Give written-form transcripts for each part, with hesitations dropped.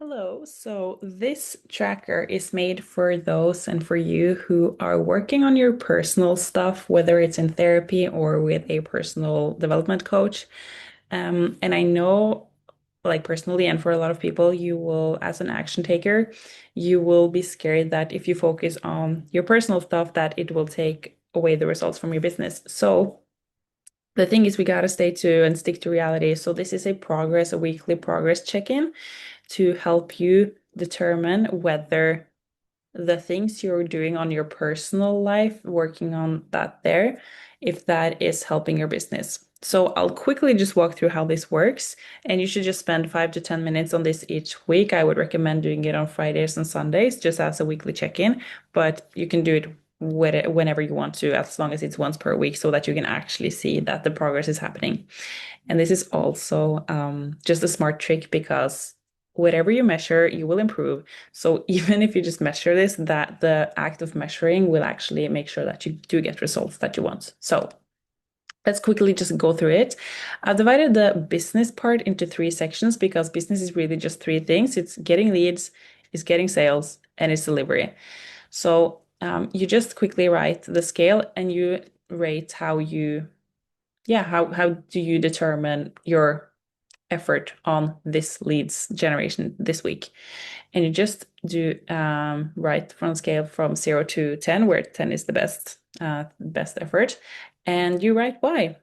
Hello. So this tracker is made for those and for you who are working on your personal stuff, whether it's in therapy or with a personal development coach. And I know, like personally, and for a lot of people, you will, as an action taker, you will be scared that if you focus on your personal stuff, that it will take away the results from your business. So the thing is, we gotta stay to and stick to reality. So this is a weekly progress check-in to help you determine whether the things you're doing on your personal life, working on that there, if that is helping your business. So I'll quickly just walk through how this works, and you should just spend 5 to 10 minutes on this each week. I would recommend doing it on Fridays and Sundays, just as a weekly check-in, but you can do it whenever you want to, as long as it's once per week, so that you can actually see that the progress is happening. And this is also just a smart trick because whatever you measure, you will improve. So even if you just measure this, that the act of measuring will actually make sure that you do get results that you want. So let's quickly just go through it. I've divided the business part into three sections because business is really just three things. It's getting leads, it's getting sales, and it's delivery. So you just quickly write the scale and you rate how do you determine your effort on this leads generation this week? And you just do write from scale from 0 to 10, where 10 is the best effort, and you write why.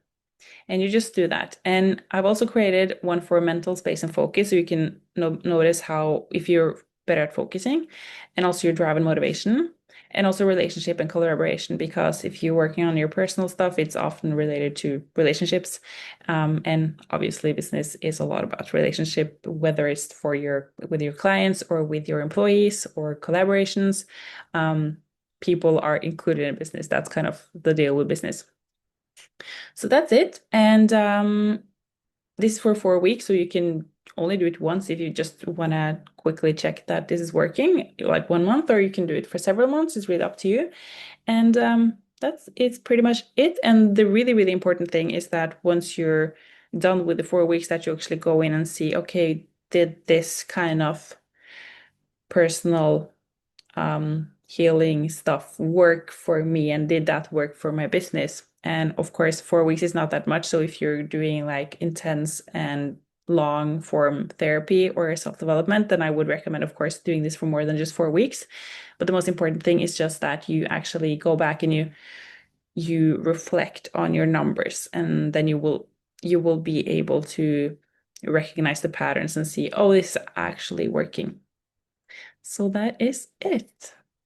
And you just do that. And I've also created one for mental space and focus, so you can notice how if you're better at focusing, and also your drive and motivation, and also relationship and collaboration. Because if you're working on your personal stuff, it's often related to relationships, and obviously business is a lot about relationship, whether it's for your with your clients or with your employees or collaborations. Um, People are included in business. That's kind of the deal with business. So that's it. And this is for 4 weeks, so you can only do it once if you just want to quickly check that this is working, like 1 month, or you can do it for several months. It's really up to you. And that's it's pretty much it. And the really, really important thing is that once you're done with the 4 weeks, that you actually go in and see, okay, did this kind of personal healing stuff work for me, and did that work for my business? And of course, 4 weeks is not that much. So if you're doing like intense and long form therapy or self-development, then I would recommend, of course, doing this for more than just 4 weeks. But the most important thing is just that you actually go back and you reflect on your numbers, and then you will be able to recognize the patterns and see, oh, this is actually working. So that is it.